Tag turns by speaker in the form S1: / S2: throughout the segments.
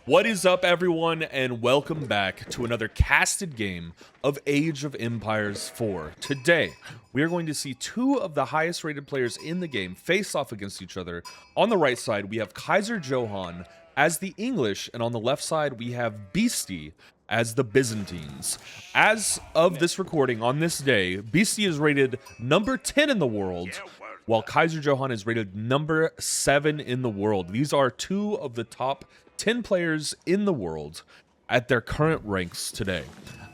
S1: What is up, everyone, and welcome back to another casted game of Age of Empires 4. Today, we are going to see two of the highest rated players in the game face off against each other. On the right side, we have Kaiser Johann as the English, and on the left side, we have Beastie as the Byzantines. As of this recording, on this day, Beastie is rated number 10 in the world, while Kaiser Johann is rated number 7 in the world. These are two of the top 10 players in the world at their current ranks today.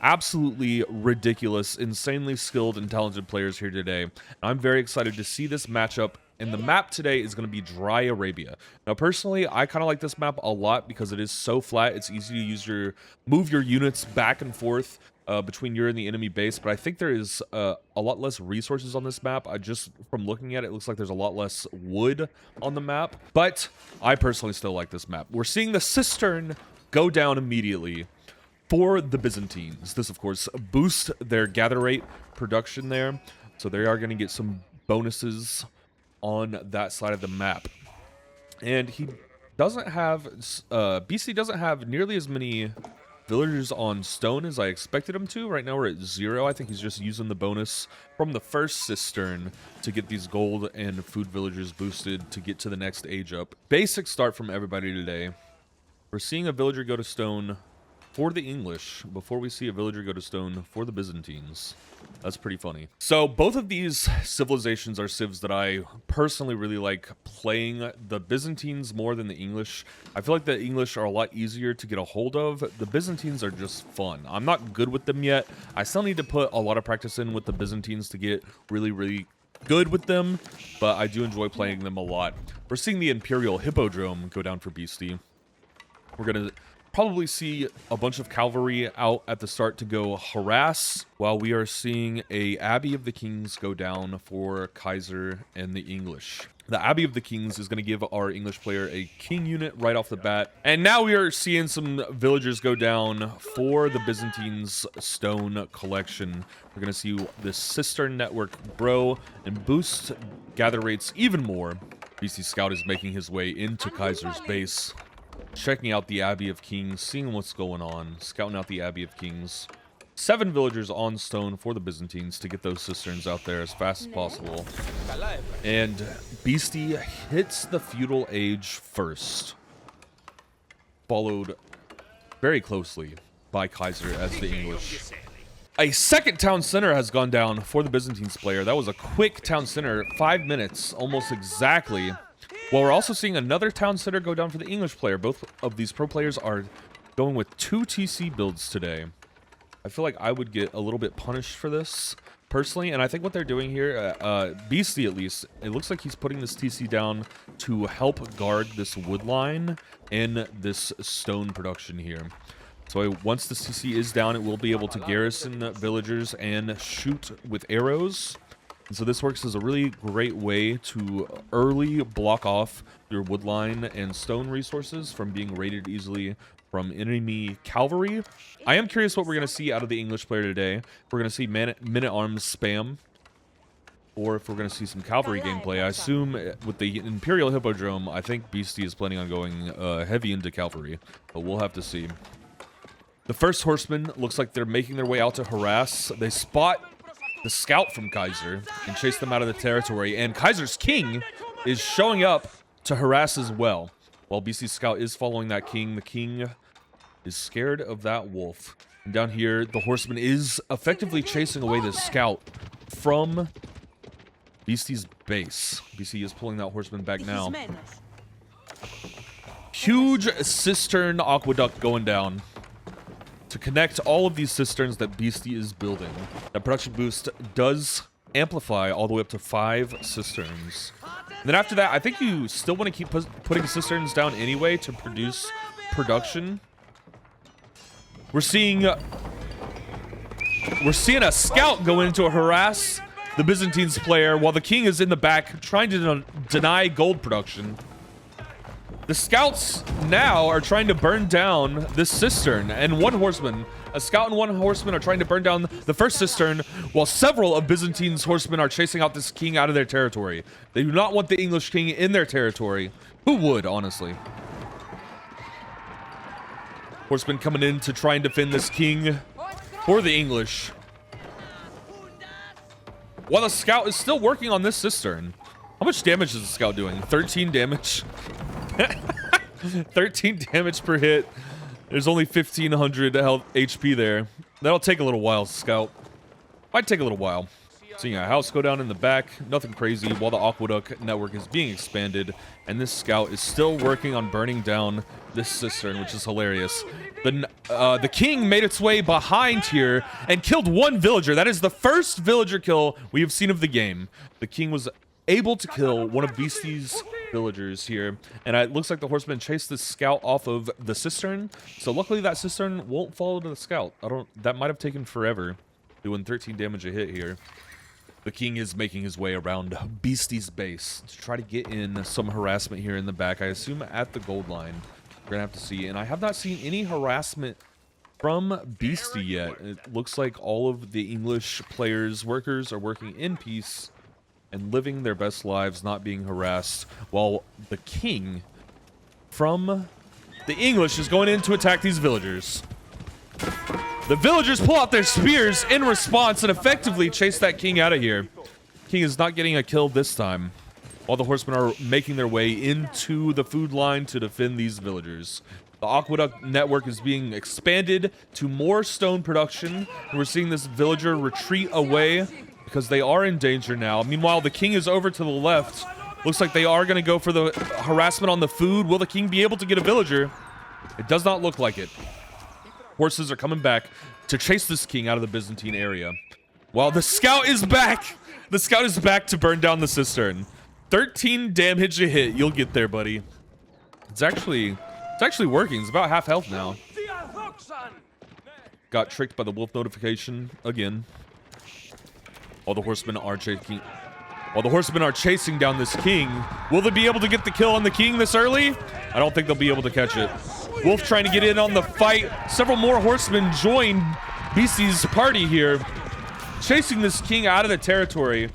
S1: Absolutely ridiculous, insanely skilled and talented players here today. And I'm very excited to see this matchup. And the map today is going to be Dry Arabia. Now, personally, I kind of like this map a lot because it is so flat. It's easy to move your units back and forth between your and the enemy base, but I think there is a lot less resources on this map. Just from looking at it, it looks like there's a lot less wood on the map, but I personally still like this map. We're seeing the cistern go down immediately for the Byzantines. This, of course, boosts their gather rate production there, so they are going to get some bonuses on that side of the map. And he doesn't have, BC doesn't have nearly as many villagers on stone as I expected him to. Right now we're at 0. I think he's just using the bonus from the first cistern to get these gold and food villagers boosted to get to the next age up. Basic start from everybody today. We're seeing a villager go to stone for the English before we see a villager go to stone for the Byzantines. That's pretty funny. So both of these civilizations are civs that I personally really like playing. The Byzantines more than the English. I feel like the English are a lot easier to get a hold of. The Byzantines are just fun. I'm not good with them yet. I still need to put a lot of practice in with the Byzantines to get really good with them, but I do enjoy playing them a lot. We're seeing the Imperial Hippodrome go down for Beastie. We're gonna probably see a bunch of cavalry out at the start to go harass, while we are seeing a Abbey of the Kings go down for Kaiser and the English. The Abbey of the Kings is going to give our English player a king unit right off the bat. And now we are seeing some villagers go down for the Byzantines stone collection. We're going to see this cistern network grow and boost gather rates even more. BC Scout is making his way into Kaiser's base, checking out the Abbey of Kings, seeing what's going on, scouting out the Abbey of Kings. 7 villagers on stone for the Byzantines to get those cisterns out there as fast as possible. And Beastie hits the feudal age first, followed very closely by Kaiser as the English. A second town center has gone down for the Byzantines player. That was a quick town center, 5 minutes, almost exactly. Well, we're also seeing another town center go down for the English player. Both of these pro players are going with 2 TC builds today. I feel like I would get a little bit punished for this, personally. And I think what they're doing here, Beastie at least, it looks like he's putting this TC down to help guard this wood line and this stone production here. So once the TC is down, it will be able to garrison villagers and shoot with arrows. And so this works as a really great way to early block off your wood line and stone resources from being raided easily from enemy cavalry. I am curious what we're going to see out of the English player today. We're going to see minute-arms spam, or if we're going to see some cavalry gameplay. I assume with the Imperial Hippodrome, I think Beastie is planning on going heavy into cavalry, but we'll have to see. The first horsemen looks like they're making their way out to harass. They spot the scout from Kaiser and chase them out of the territory, and Kaiser's king is showing up to harass as well. While BC Scout is following that king, the king is scared of that wolf. And down here, the horseman is effectively chasing away the scout from Beastie's base. BC is pulling that horseman back now. Huge cistern aqueduct going down to connect all of these cisterns that Beastie is building. That production boost does amplify all the way up to 5 cisterns. And then after that, I think you still want to keep putting cisterns down anyway to produce production. We're seeing a scout go in to harass the Byzantines player while the king is in the back trying to deny gold production. The scouts now are trying to burn down this cistern, and a scout and 1 horseman are trying to burn down the first cistern, while several of Byzantine's horsemen are chasing out this king out of their territory. They do not want the English king in their territory. Who would, honestly? Horsemen coming in to try and defend this king for the English. While the scout is still working on this cistern. How much damage is the scout doing? 13 damage. 13 damage per hit. There's only 1,500 health HP there. That'll take a little while, scout. Might take a little while. Seeing a house go down in the back, nothing crazy, while the aqueduct network is being expanded, and this scout is still working on burning down this cistern, which is hilarious. The king made its way behind here and killed one villager. That is the first villager kill we have seen of the game. The king was able to kill one of Beastie's villagers here, and it looks like the horsemen chased this scout off of the cistern. So luckily that cistern won't follow to the scout. That might have taken forever, doing 13 damage a hit here. The king is making his way around Beastie's base to try to get in some harassment here in the back. I assume at the gold line. We're gonna have to see. And I have not seen any harassment from Beastie yet. It looks like all of the English players, workers are working in peace and living their best lives, not being harassed, while the king from the English is going in to attack these villagers. The villagers pull out their spears in response and effectively chase that king out of here. King is not getting a kill this time, while the horsemen are making their way into the food line to defend these villagers. The aqueduct network is being expanded to more stone production, and we're seeing this villager retreat away because they are in danger now. Meanwhile, the king is over to the left. Looks like they are going to go for the harassment on the food. Will the king be able to get a villager? It does not look like it. Horses are coming back to chase this king out of the Byzantine area. While the scout is back. The scout is back to burn down the cistern. 13 damage a hit. You'll get there, buddy. It's actually working. It's about half health now. Got tricked by the wolf notification again. While the horsemen are chasing down this king, will they be able to get the kill on the king this early? I don't think they'll be able to catch it. Wolf trying to get in on the fight. Several more horsemen join Beastie's party here, chasing this king out of the territory.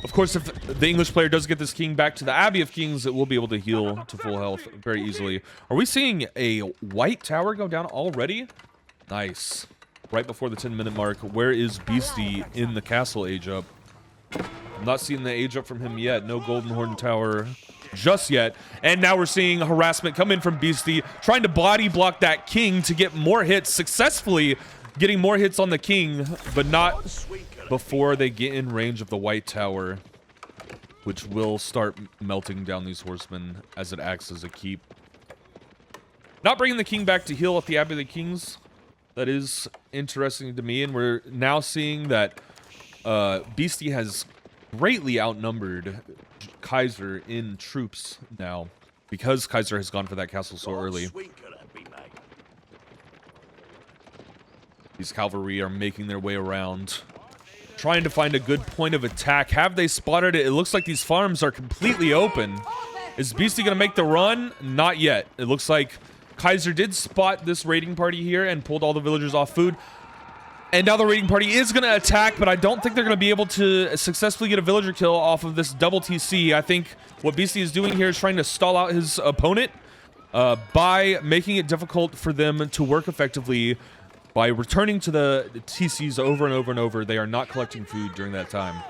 S1: Of course, if the English player does get this king back to the Abbey of Kings, it will be able to heal to full health very easily. Are we seeing a white tower go down already? Nice. Right before the 10-minute mark. Where is Beastie in the castle age up? I'm not seeing the age up from him yet. No golden horn tower just yet. And now we're seeing harassment come in from Beastie, trying to body block that king to get more hits, successfully getting more hits on the king, but not before they get in range of the white tower, which will start melting down these horsemen as it acts as a keep. Not bringing the king back to heal at the Abbey of the Kings. That is interesting to me, and we're now seeing that Beastie has greatly outnumbered Kaiser in troops now, because Kaiser has gone for that castle so early. These cavalry are making their way around, trying to find a good point of attack. Have they spotted it? It looks like these farms are completely open. Is Beastie going to make the run? Not yet. It looks like Kaiser did spot this raiding party here and pulled all the villagers off food. And now the raiding party is going to attack, but I don't think they're going to be able to successfully get a villager kill off of this double TC. I think what Beastie is doing here is trying to stall out his opponent by making it difficult for them to work effectively by returning to the TCs over and over and over. They are not collecting food during that time.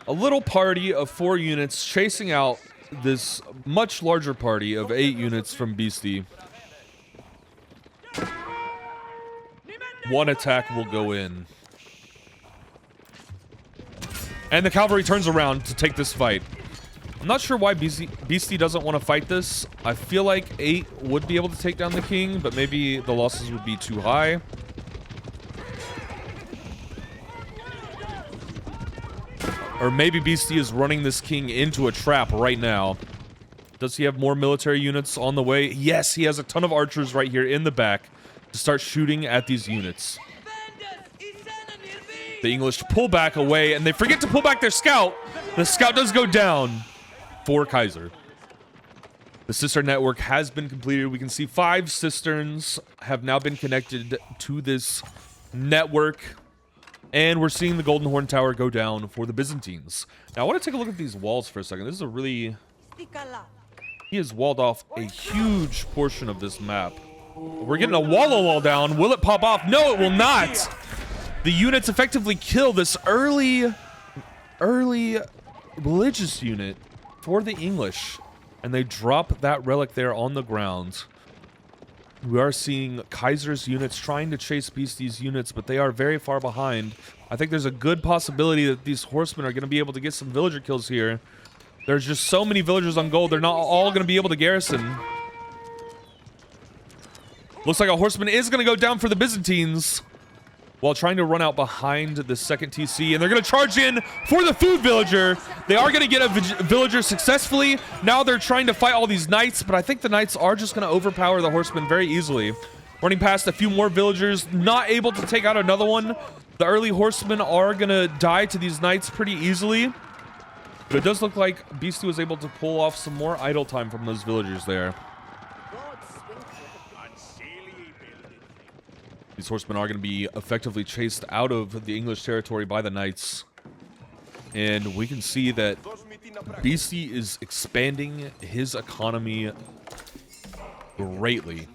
S1: A little party of 4 units chasing out this much larger party of 8 units from Beastie. One attack will go in. And the cavalry turns around to take this fight. I'm not sure why Beastie doesn't want to fight this. I feel like 8 would be able to take down the king, but maybe the losses would be too high. Or maybe Beastie is running this king into a trap right now. Does he have more military units on the way? Yes, he has a ton of archers right here in the back to start shooting at these units. The English pull back away, and they forget to pull back their scout. The scout does go down for Kaiser. The cistern network has been completed. We can see 5 cisterns have now been connected to this network. And we're seeing the Golden Horn Tower go down for the Byzantines. Now, I want to take a look at these walls for a second. This is a really... He has walled off a huge portion of this map. We're getting a wall down. Will it pop off? No, it will not. The units effectively kill this early religious unit for the English. And they drop that relic there on the ground. We are seeing Kaiser's units trying to chase Beastie's units, but they are very far behind. I think there's a good possibility that these horsemen are going to be able to get some villager kills here. There's just so many villagers on gold. They're not all going to be able to garrison. Looks like a horseman is going to go down for the Byzantines while trying to run out behind the second TC. And they're going to charge in for the food villager. They are going to get a villager successfully. Now they're trying to fight all these knights, but I think the knights are just going to overpower the horsemen very easily. Running past a few more villagers, not able to take out another one. The early horsemen are going to die to these knights pretty easily. But it does look like Beastie was able to pull off some more idle time from those villagers there. These horsemen are going to be effectively chased out of the English territory by the knights. And we can see that Beastie is expanding his economy greatly.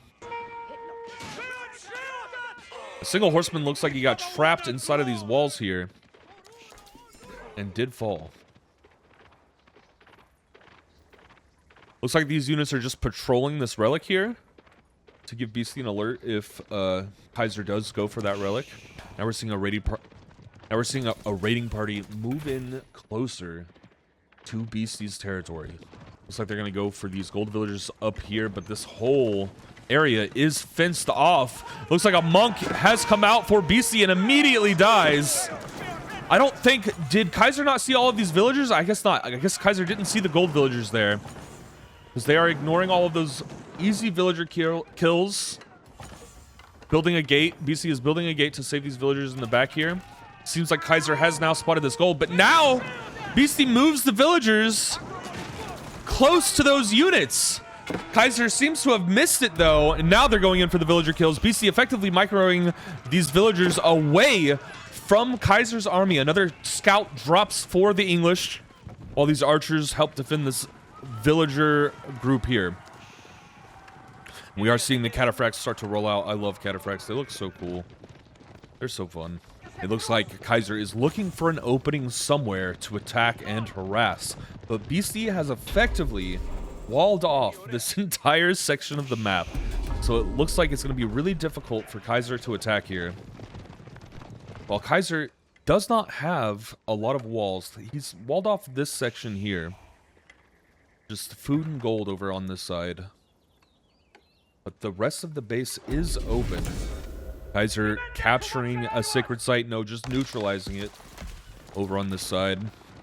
S1: A single horseman looks like he got trapped inside of these walls here and did fall. Looks like these units are just patrolling this relic here to give Beastie an alert if Kaiser does go for that relic. Now we're seeing a raiding party move in closer to Beastie's territory. Looks like they're going to go for these gold villagers up here, but this whole area is fenced off. Looks like a monk has come out for Beastie and immediately dies. I don't think... Did Kaiser not see all of these villagers? I guess not. I guess Kaiser didn't see the gold villagers there, because they are ignoring all of those easy villager kills. Building a gate. BC is building a gate to save these villagers in the back here. Seems like Kaiser has now spotted this gold, but now BC moves the villagers close to those units. Kaiser seems to have missed it though, and now they're going in for the villager kills. BC effectively microing these villagers away from Kaiser's army. Another scout drops for the English while these archers help defend this villager group here. We are seeing the cataphracts start to roll out. I love cataphracts. They look so cool. They're so fun. It looks like Kaiser is looking for an opening somewhere to attack and harass, but Beastie has effectively walled off this entire section of the map. So it looks like it's going to be really difficult for Kaiser to attack here. While Kaiser does not have a lot of walls, he's walled off this section here. Just food and gold over on this side. But the rest of the base is open. Kaiser capturing a sacred site. No, just neutralizing it over on this side.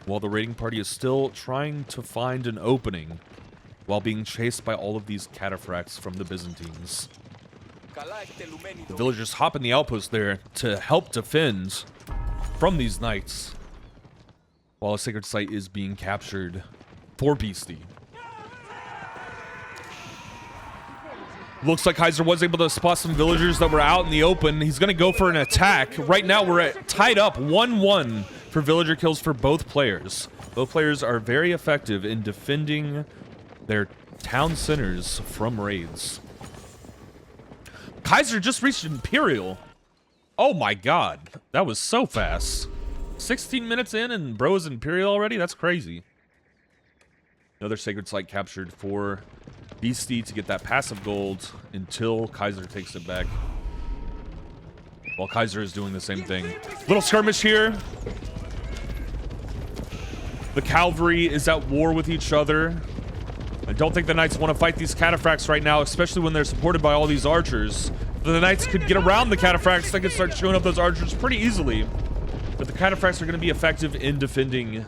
S1: While the raiding party is still trying to find an opening while being chased by all of these cataphracts from the Byzantines. The villagers hop in the outpost there to help defend from these knights while a sacred site is being captured for Beastie. Looks like Kaiser was able to spot some villagers that were out in the open. He's going to go for an attack. Right now, we're tied up 1-1 for villager kills for both players. Both players are very effective in defending their town centers from raids. Kaiser just reached Imperial. Oh my god. That was so fast. 16 minutes in and bro is Imperial already? That's crazy. Another sacred site captured for Beastie to get that passive gold until Kaiser takes it back. While Kaiser is doing the same thing. Little skirmish here. The cavalry is at war with each other. I don't think the knights want to fight these cataphracts right now, especially when they're supported by all these archers. The knights could get around the cataphracts. They could start showing up those archers pretty easily. But the cataphracts are going to be effective in defending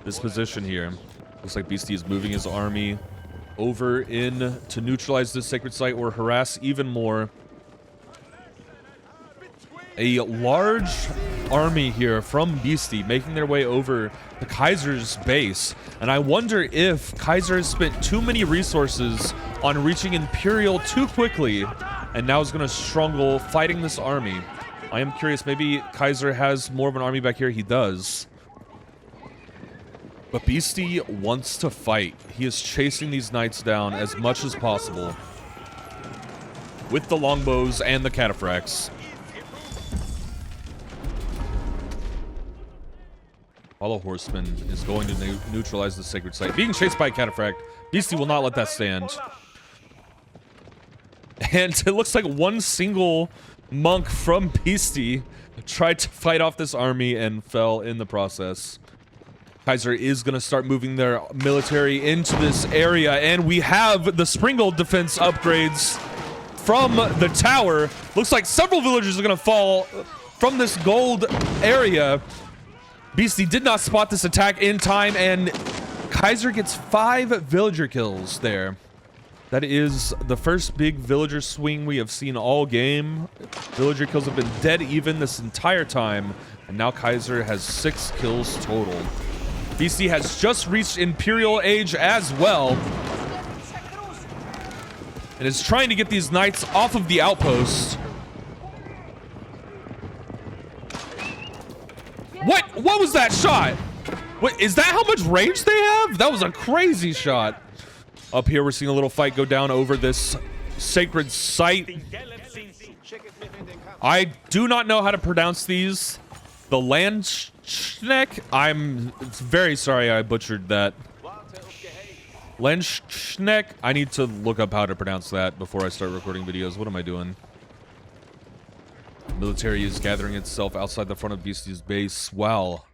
S1: this position here. Looks like Beastie is moving his army over in to neutralize this sacred site or harass even more. A large army here from Beastie making their way over to Kaiser's base. And I wonder if Kaiser has spent too many resources on reaching Imperial too quickly and now is going to struggle fighting this army. I am curious, maybe Kaiser has more of an army back here. He does. But Beastie wants to fight. He is chasing these knights down as much as possible. with the longbows and the cataphracts. Hollow Horseman is going to neutralize the sacred site. Being chased by a cataphract, Beastie will not let that stand. And it looks like one single monk from Beastie tried to fight off this army and fell in the process. Kaiser is going to start moving their military into this area, and we have the Springald defense upgrades from the tower. Looks like several villagers are going to fall from this gold area. Beastie did not spot this attack in time, and Kaiser gets 5 villager kills there. That is the first big villager swing we have seen all game. Villager kills have been dead even this entire time, and now Kaiser has 6 kills total. Beastie has just reached Imperial Age as well, and is trying to get these knights off of the outpost. What was that shot? Wait, is that how much range they have? That was a crazy shot. Up here, we're seeing a little fight go down over this sacred site. I do not know how to pronounce these. The Landschneck? I'm very sorry I butchered that. Landschneck? I need to look up how to pronounce that before I start recording videos. What am I doing? Military is gathering itself outside the front of Beastie's base. Wow.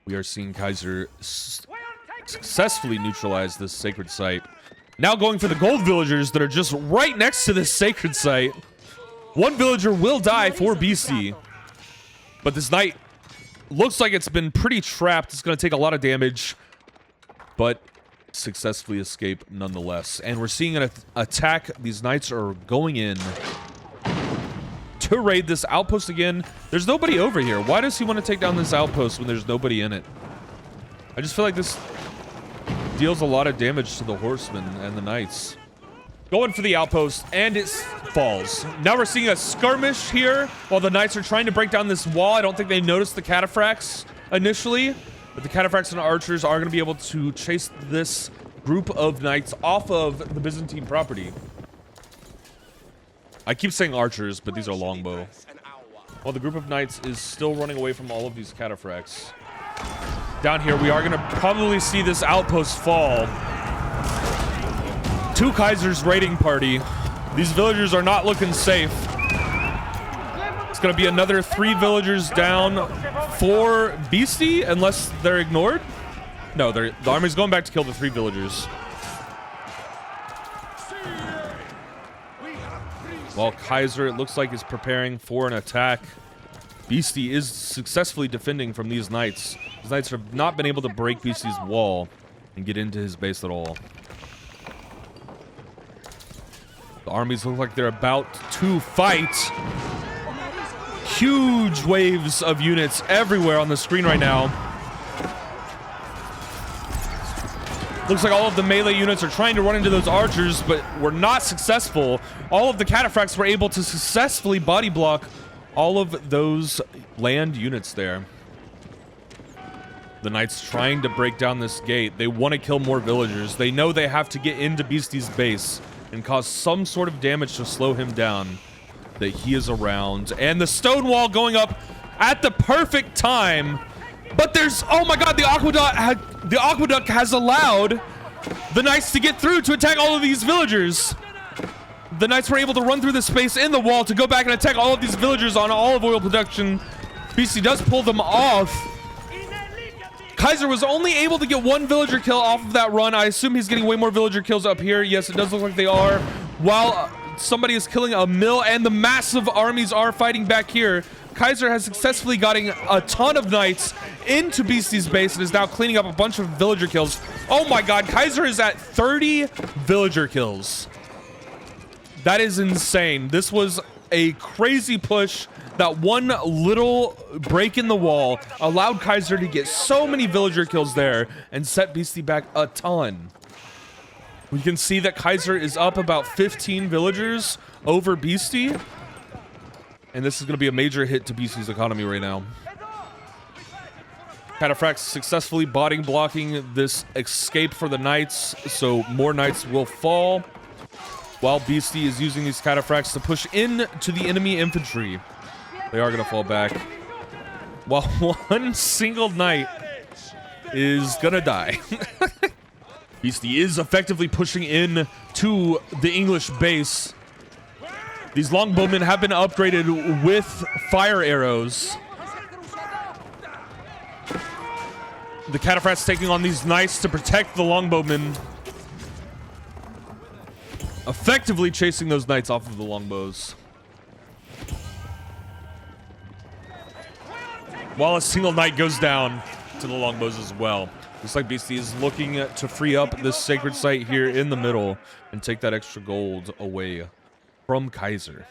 S1: We are seeing Kaiser successfully neutralize this sacred site. Now going for the gold villagers that are just right next to this sacred site. One villager will die for Beastie, but this knight looks like it's been pretty trapped. It's going to take a lot of damage, but successfully escape nonetheless. And we're seeing an attack. These knights are going in to raid this outpost again. There's nobody over here. Why does he want to take down this outpost when there's nobody in it? I just feel like this deals a lot of damage to the horsemen and the knights. Going for the outpost, and it falls. Now we're seeing a skirmish here while the knights are trying to break down this wall. I don't think they noticed the cataphracts initially, but the cataphracts and archers are going to be able to chase this group of knights off of the Byzantine property. I keep saying archers, but these are longbow. While the group of knights is still running away from all of these cataphracts. Down here, we are going to probably see this outpost fall to Kaiser's raiding party. These villagers are not looking safe. It's going to be another 3 villagers down for Beastie, unless they're ignored. No, the army's going back to kill the 3 villagers. While Kaiser, it looks like, is preparing for an attack. Beastie is successfully defending from these knights. These knights have not been able to break Beastie's wall and get into his base at all. The armies look like they're about to fight. Huge waves of units everywhere on the screen right now. Looks like all of the melee units are trying to run into those archers, but were not successful. All of the cataphracts were able to successfully body block all of those land units there. The knights trying to break down this gate. They want to kill more villagers. They know they have to get into Beastie's base and cause some sort of damage to slow him down, that he is around. And the stone wall going up at the perfect time. But there's, oh my god, the aqueduct has allowed the knights to get through to attack all of these villagers. The knights were able to run through the space in the wall to go back and attack all of these villagers on olive oil production. Beastie does pull them off. Kaiser was only able to get 1 villager kill off of that run. I assume he's getting way more villager kills up here. Yes, it does look like they are. While somebody is killing a mill and the massive armies are fighting back here, Kaiser has successfully gotten a ton of knights into Beastie's base and is now cleaning up a bunch of villager kills. Oh my god, Kaiser is at 30 villager kills. That is insane. This was a crazy push. That one little break in the wall allowed Kaiser to get so many villager kills there and set Beastie back a ton. We can see that Kaiser is up about 15 villagers over Beastie. And this is going to be a major hit to Beastie's economy right now. Cataphracts successfully body blocking this escape for the knights, so more knights will fall. while Beastie is using these cataphracts to push into the enemy infantry. They are going to fall back. While one single knight is going to die. Beastie is effectively pushing in to the English base. These longbowmen have been upgraded with fire arrows. The cataphracts taking on these knights to protect the longbowmen. Effectively chasing those knights off of the longbows. While a single knight goes down to the longbows as well. Looks like Beastie is looking to free up this sacred site here in the middle and take that extra gold away from Kaiser.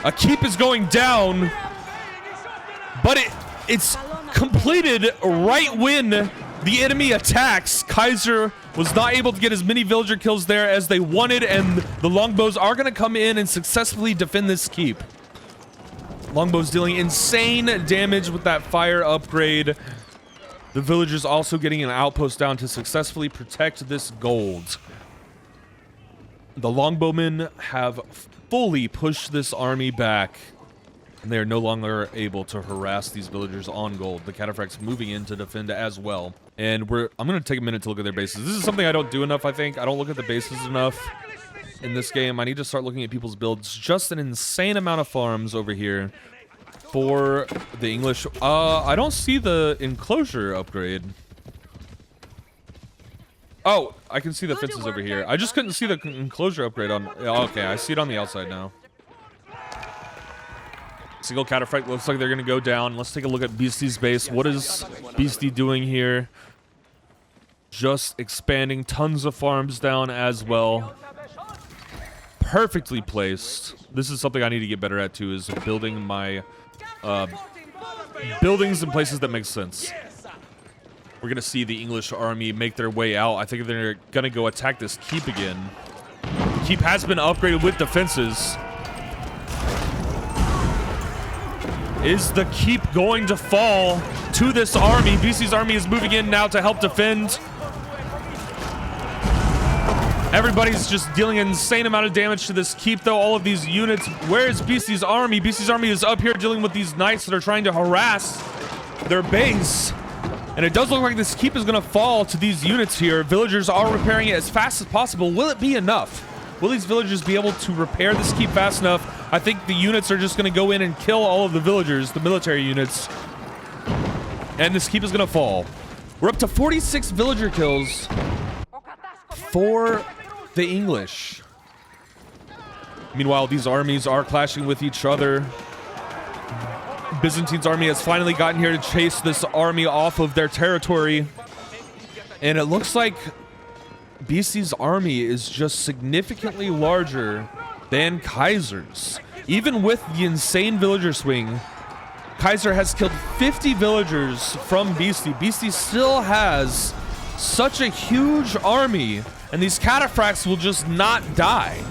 S1: A keep is going down, but it's completed right when the enemy attacks. Kaiser was not able to get as many villager kills there as they wanted, and the longbows are going to come in and successfully defend this keep. Longbows dealing insane damage with that fire upgrade. The villagers also getting an outpost down to successfully protect this gold. The longbowmen have fully pushed this army back, and they are no longer able to harass these villagers on gold. The cataphracts moving in to defend as well. And I'm going to take a minute to look at their bases. This is something I don't do enough, I think. I don't look at the bases enough in this game. I need to start looking at people's builds. Just an insane amount of farms over here for the English. I don't see the enclosure upgrade. Oh, I can see the fences over here. I just couldn't see the enclosure upgrade on... Okay, I see it on the outside now. Single cataphract looks like they're going to go down. Let's take a look at Beastie's base. What is Beastie doing here? Just expanding tons of farms down as well. Perfectly placed. This is something I need to get better at too, is building my buildings in places that make sense. We're going to see the English army make their way out. I think they're going to go attack this keep again. The keep has been upgraded with defenses. Is the keep going to fall to this army? Beastie's army is moving in now to help defend. Everybody's just dealing an insane amount of damage to this keep, though. All of these units. Where is Beastie's army? Beastie's army is up here dealing with these knights that are trying to harass their base. And it does look like this keep is going to fall to these units here. Villagers are repairing it as fast as possible. Will it be enough? Will these villagers be able to repair this keep fast enough? I think the units are just going to go in and kill all of the villagers, the military units. And this keep is going to fall. We're up to 46 villager kills for the English. Meanwhile, these armies are clashing with each other. Byzantine's army has finally gotten here to chase this army off of their territory. And it looks like Beastie's army is just significantly larger than Kaiser's. Even with the insane villager swing, Kaiser has killed 50 villagers from Beastie. Beastie still has such a huge army, and these cataphracts will just not die.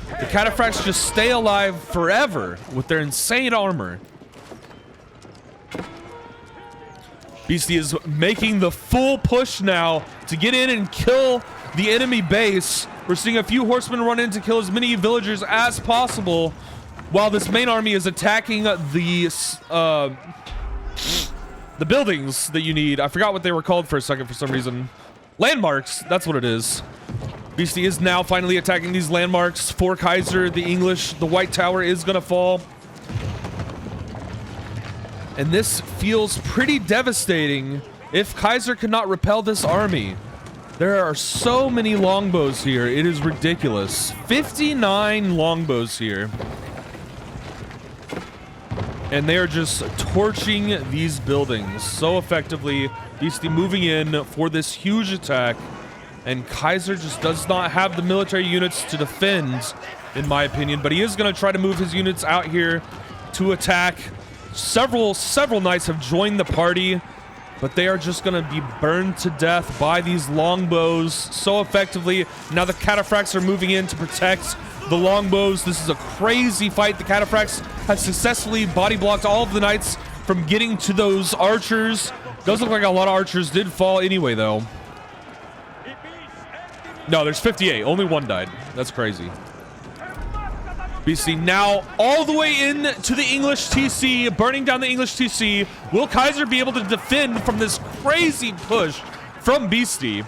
S1: The cataphracts just stay alive forever with their insane armor. Beastie is making the full push now to get in and kill the enemy base. We're seeing a few horsemen run in to kill as many villagers as possible, while this main army is attacking the buildings that you need. I forgot what they were called for a second for some reason. Landmarks, that's what it is. Beastie is now finally attacking these landmarks for Kaiser, the English. The White Tower is going to fall. And this feels pretty devastating if Kaiser cannot repel this army. There are so many longbows here. It is ridiculous. 59 longbows here. And they are just torching these buildings so effectively. Beastie moving in for this huge attack. And Kaiser just does not have the military units to defend, in my opinion. But he is going to try to move his units out here to attack. Several knights have joined the party, but they are just going to be burned to death by these longbows so effectively. Now the cataphracts are moving in to protect the longbows. This is a crazy fight. The cataphracts have successfully body blocked all of the knights from getting to those archers. Does look like a lot of archers did fall anyway, though. No, there's 58. Only one died. That's crazy. BC now all the way in to the English TC, burning down the English TC. Will Kaiser be able to defend from this crazy push from Beastie?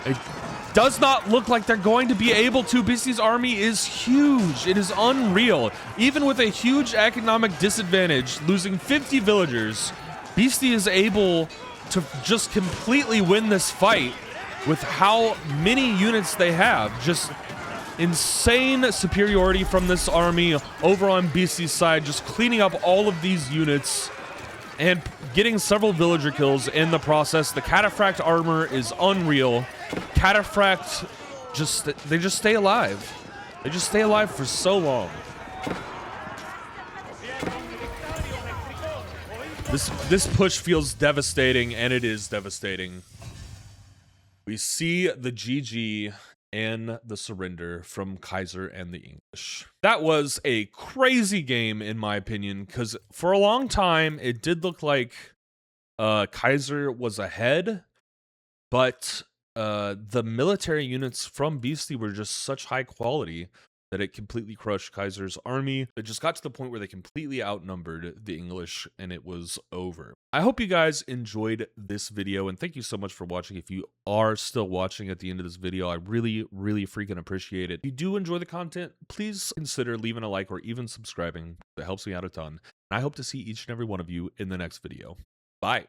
S1: It does not look like they're going to be able to. Beastie's army is huge. It is unreal. Even with a huge economic disadvantage, losing 50 villagers, Beastie is able to just completely win this fight with how many units they have. Just insane superiority from this army over on Beastie's side, just cleaning up all of these units and getting several villager kills in the process. The Cataphract armor is unreal. Cataphract, they just stay alive. They just stay alive for so long. This push feels devastating, and it is devastating. We see the GG and the surrender from Kaiser and the English. That was a crazy game, in my opinion, because for a long time, it did look like Kaiser was ahead, but the military units from Beastie were just such high quality that it completely crushed Kaiser's army. It just got to the point where they completely outnumbered the English, and it was over. I hope you guys enjoyed this video, and thank you so much for watching. If you are still watching at the end of this video, I really, really freaking appreciate it. If you do enjoy the content, please consider leaving a like or even subscribing. That helps me out a ton. And I hope to see each and every one of you in the next video. Bye.